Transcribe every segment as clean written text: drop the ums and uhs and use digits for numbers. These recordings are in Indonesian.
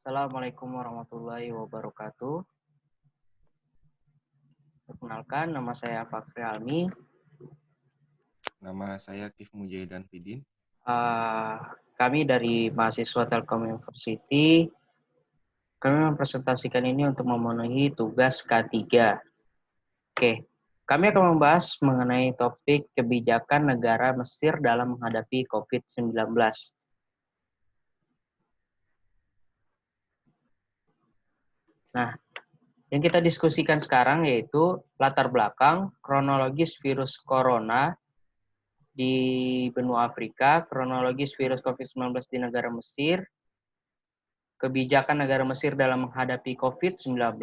Assalamualaikum warahmatullahi wabarakatuh. Perkenalkan, nama saya Fakri Almi. Nama saya Kif Mujaidan Fidin. Kami dari mahasiswa Telkom University. Kami mempresentasikan ini untuk memenuhi tugas K3. Oke, kami akan membahas mengenai topik kebijakan negara Mesir dalam menghadapi COVID-19. Nah, yang kita diskusikan sekarang yaitu latar belakang kronologis virus corona di benua Afrika, kronologis virus COVID-19 di negara Mesir, kebijakan negara Mesir dalam menghadapi COVID-19,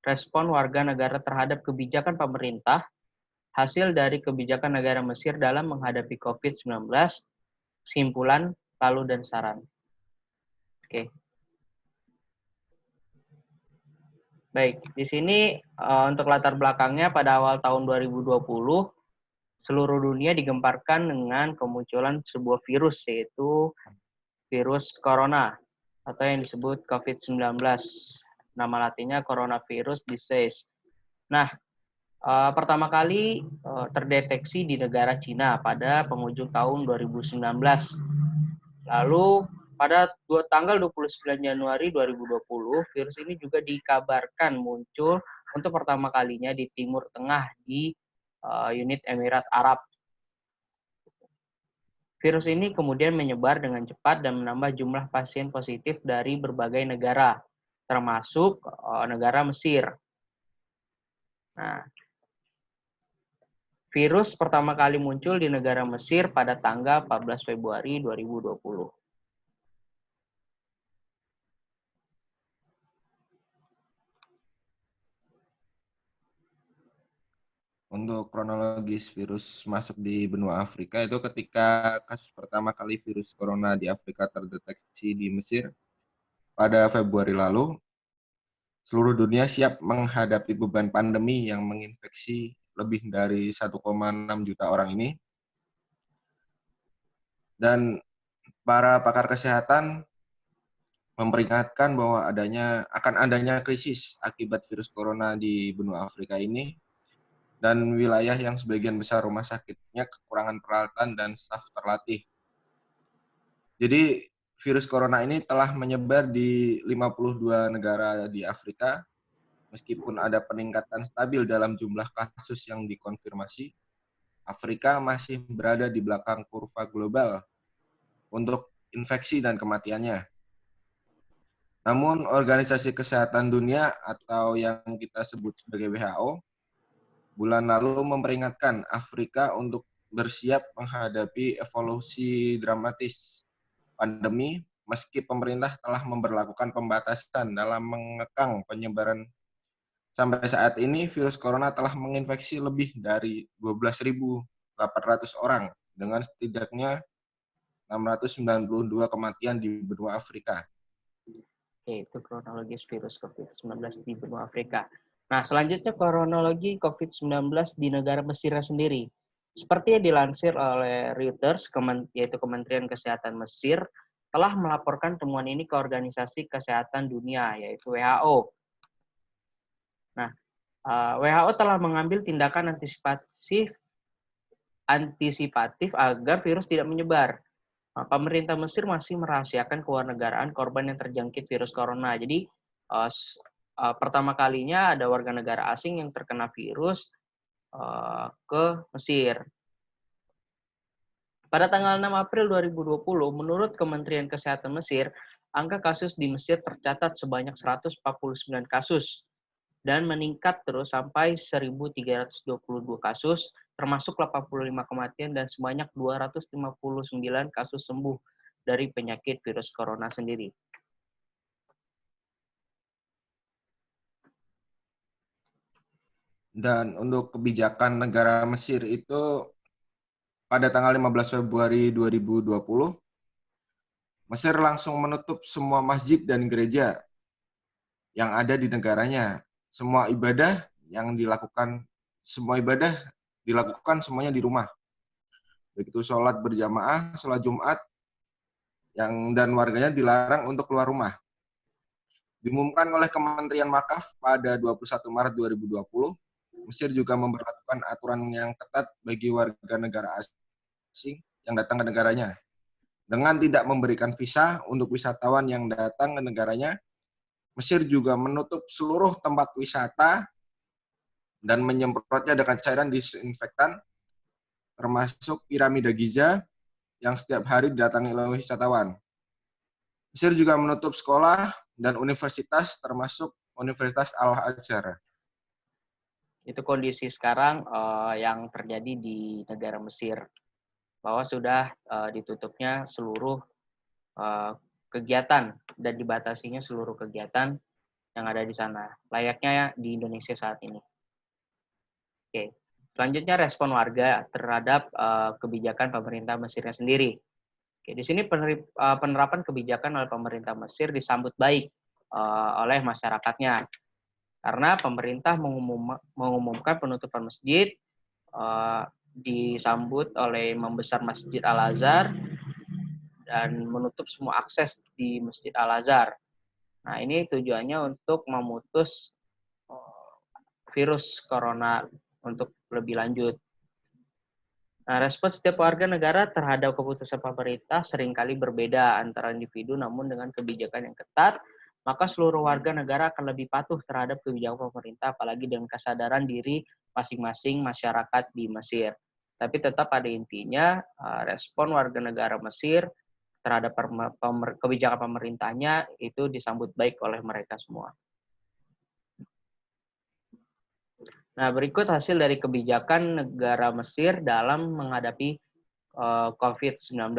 respon warga negara terhadap kebijakan pemerintah, hasil dari kebijakan negara Mesir dalam menghadapi COVID-19, kesimpulan, lalu dan saran. Oke. Baik, di sini untuk latar belakangnya pada awal tahun 2020, seluruh dunia digemparkan dengan kemunculan sebuah virus, yaitu virus corona atau yang disebut COVID-19. Nama latinnya coronavirus disease. Nah, pertama kali terdeteksi di negara Cina pada penghujung tahun 2019. Lalu pada tanggal 29 Januari 2020, virus ini juga dikabarkan muncul untuk pertama kalinya di Timur Tengah di Unit Emirat Arab. Virus ini kemudian menyebar dengan cepat dan menambah jumlah pasien positif dari berbagai negara, termasuk negara Mesir. Nah, virus pertama kali muncul di negara Mesir pada tanggal 14 Februari 2020. Untuk kronologis virus masuk di benua Afrika itu ketika kasus pertama kali virus corona di Afrika terdeteksi di Mesir pada Februari lalu, seluruh dunia siap menghadapi beban pandemi yang menginfeksi lebih dari 1,6 juta orang ini. Dan para pakar kesehatan memperingatkan bahwa akan adanya krisis akibat virus corona di benua Afrika ini. Dan wilayah yang sebagian besar rumah sakitnya kekurangan peralatan dan staf terlatih. Jadi virus corona ini telah menyebar di 52 negara di Afrika, meskipun ada peningkatan stabil dalam jumlah kasus yang dikonfirmasi, Afrika masih berada di belakang kurva global untuk infeksi dan kematiannya. Namun Organisasi Kesehatan Dunia atau yang kita sebut sebagai WHO, bulan lalu memperingatkan Afrika untuk bersiap menghadapi evolusi dramatis pandemi meski pemerintah telah memberlakukan pembatasan dalam mengekang penyebaran. Sampai saat ini virus corona telah menginfeksi lebih dari 12.800 orang dengan setidaknya 692 kematian di benua Afrika. Yaitu kronologis virus COVID-19 di benua Afrika. Nah, selanjutnya kronologi COVID-19 di negara Mesir sendiri. Seperti yang dilansir oleh Reuters, yaitu Kementerian Kesehatan Mesir, telah melaporkan temuan ini ke Organisasi Kesehatan Dunia, yaitu WHO. Nah, WHO telah mengambil tindakan antisipatif agar virus tidak menyebar. Pemerintah Mesir masih merahasiakan kewarganegaraan korban yang terjangkit virus corona. Jadi, pertama kalinya ada warga negara asing yang terkena virus ke Mesir. Pada tanggal 6 April 2020, menurut Kementerian Kesehatan Mesir, angka kasus di Mesir tercatat sebanyak 149 kasus dan meningkat terus sampai 1.322 kasus, termasuk 85 kematian dan sebanyak 259 kasus sembuh dari penyakit virus corona sendiri. Dan untuk kebijakan negara Mesir itu pada tanggal 15 Februari 2020, Mesir langsung menutup semua masjid dan gereja yang ada di negaranya. Semua ibadah dilakukan semuanya di rumah. Begitu sholat berjamaah, sholat Jumat, dan warganya dilarang untuk keluar rumah. Diumumkan oleh Kementerian Wakaf pada 21 Maret 2020, Mesir juga memberlakukan aturan yang ketat bagi warga negara asing yang datang ke negaranya. Dengan tidak memberikan visa untuk wisatawan yang datang ke negaranya, Mesir juga menutup seluruh tempat wisata dan menyemprotnya dengan cairan disinfektan, termasuk piramida Giza yang setiap hari didatangi oleh wisatawan. Mesir juga menutup sekolah dan universitas, termasuk Universitas Al-Azhar. Itu kondisi sekarang yang terjadi di negara Mesir, bahwa sudah ditutupnya seluruh kegiatan dan dibatasinya seluruh kegiatan yang ada di sana, layaknya di Indonesia saat ini. Oke, selanjutnya respon warga terhadap kebijakan pemerintah Mesirnya sendiri. Oke, di sini penerapan kebijakan oleh pemerintah Mesir disambut baik oleh masyarakatnya, karena pemerintah mengumumkan penutupan masjid, disambut oleh Imam Besar Masjid Al-Azhar, dan menutup semua akses di Masjid Al-Azhar. Nah, ini tujuannya untuk memutus virus corona untuk lebih lanjut. Nah, respon setiap warga negara terhadap keputusan pemerintah seringkali berbeda antara individu, namun dengan kebijakan yang ketat, maka seluruh warga negara akan lebih patuh terhadap kebijakan pemerintah, apalagi dengan kesadaran diri masing-masing masyarakat di Mesir. Tapi tetap pada intinya, respon warga negara Mesir terhadap kebijakan pemerintahnya itu disambut baik oleh mereka semua. Nah, berikut hasil dari kebijakan negara Mesir dalam menghadapi COVID-19.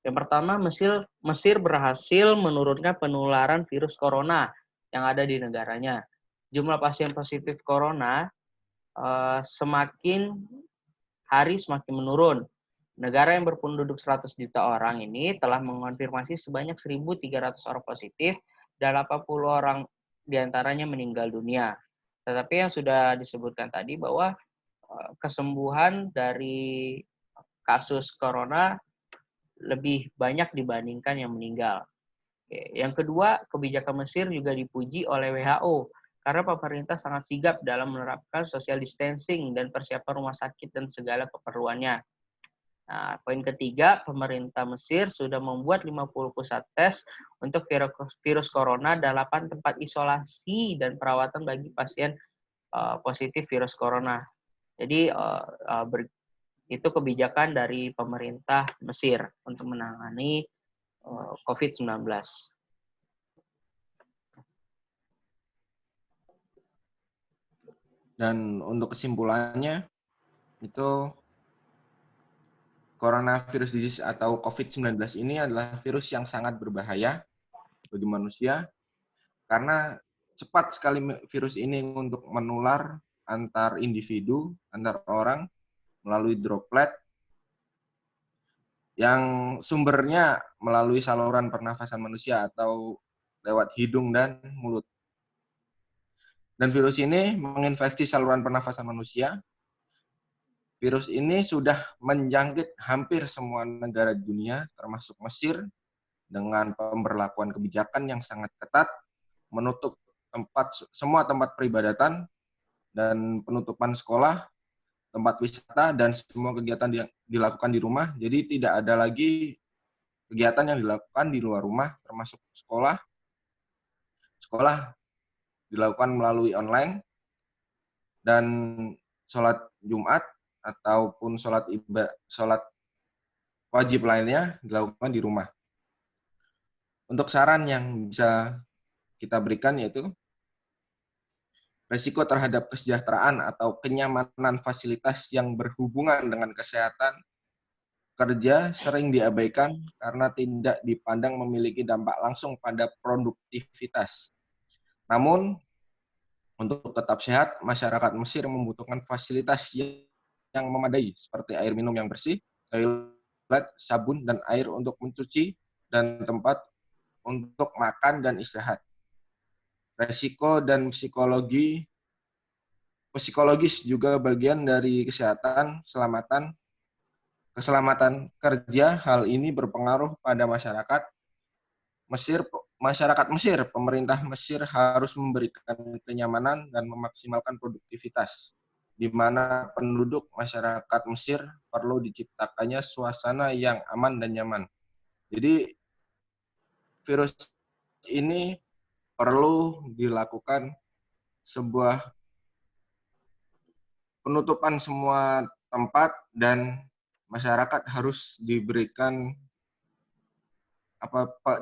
Yang pertama, Mesir berhasil menurunkan penularan virus corona yang ada di negaranya. Jumlah pasien positif corona semakin hari semakin menurun. Negara yang berpenduduk 100 juta orang ini telah mengonfirmasi sebanyak 1.300 orang positif dan 80 orang diantaranya meninggal dunia. Tetapi yang sudah disebutkan tadi bahwa kesembuhan dari kasus corona lebih banyak dibandingkan yang meninggal. Oke. Yang kedua, kebijakan Mesir juga dipuji oleh WHO karena pemerintah sangat sigap dalam menerapkan social distancing dan persiapan rumah sakit dan segala keperluannya. Nah, poin ketiga, pemerintah Mesir sudah membuat 50 pusat tes untuk virus corona dan 8 tempat isolasi dan perawatan bagi pasien positif virus corona. Jadi itu kebijakan dari pemerintah Mesir untuk menangani COVID-19. Dan untuk kesimpulannya, itu coronavirus disease atau COVID-19 ini adalah virus yang sangat berbahaya bagi manusia karena cepat sekali virus ini untuk menular antar individu, antar orang melalui droplet yang sumbernya melalui saluran pernafasan manusia atau lewat hidung dan mulut. Dan virus ini menginfeksi saluran pernafasan manusia. Virus ini sudah menjangkit hampir semua negara dunia, termasuk Mesir, dengan pemberlakuan kebijakan yang sangat ketat, menutup semua tempat peribadatan, dan penutupan sekolah, tempat wisata, dan semua kegiatan yang dilakukan di rumah. Jadi tidak ada lagi kegiatan yang dilakukan di luar rumah, termasuk sekolah. Sekolah dilakukan melalui online, dan sholat Jumat ataupun sholat wajib lainnya dilakukan di rumah. Untuk saran yang bisa kita berikan yaitu resiko terhadap kesejahteraan atau kenyamanan fasilitas yang berhubungan dengan kesehatan kerja sering diabaikan karena tidak dipandang memiliki dampak langsung pada produktivitas. Namun, untuk tetap sehat, masyarakat Mesir membutuhkan fasilitas yang memadai seperti air minum yang bersih, toilet, sabun, dan air untuk mencuci, dan tempat untuk makan dan istirahat. Resiko dan psikologis juga bagian dari kesehatan, keselamatan kerja. Hal ini berpengaruh pada masyarakat. masyarakat Mesir, pemerintah Mesir harus memberikan kenyamanan dan memaksimalkan produktivitas, di mana penduduk masyarakat Mesir perlu diciptakannya suasana yang aman dan nyaman. Jadi virus ini perlu dilakukan sebuah penutupan semua tempat dan masyarakat harus diberikan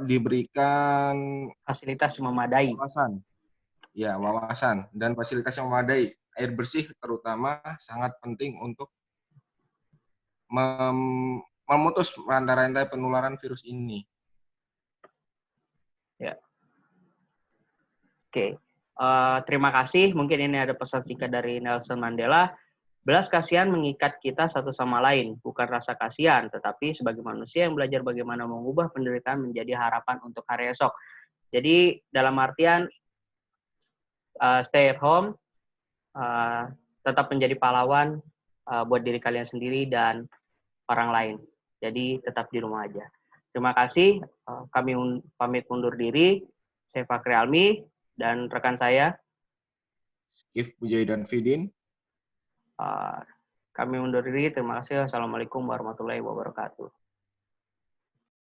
diberikan Fasilitas memadai. wawasan dan fasilitas yang memadai. Air bersih terutama sangat penting untuk memutus rantai-rantai penularan virus ini. Ya. Oke. Terima kasih. Mungkin ini ada pesan singkat dari Nelson Mandela. Belas kasihan mengikat kita satu sama lain, bukan rasa kasihan, tetapi sebagai manusia yang belajar bagaimana mengubah penderitaan menjadi harapan untuk hari esok. Jadi dalam artian stay at home, tetap menjadi pahlawan buat diri kalian sendiri dan orang lain. Jadi tetap di rumah aja. Terima kasih. Kami pamit undur diri. Saya Fakri Almi dan rekan saya If Mujahidin Fidin. Kami undur diri. Terima kasih. Assalamualaikum warahmatullahi wabarakatuh.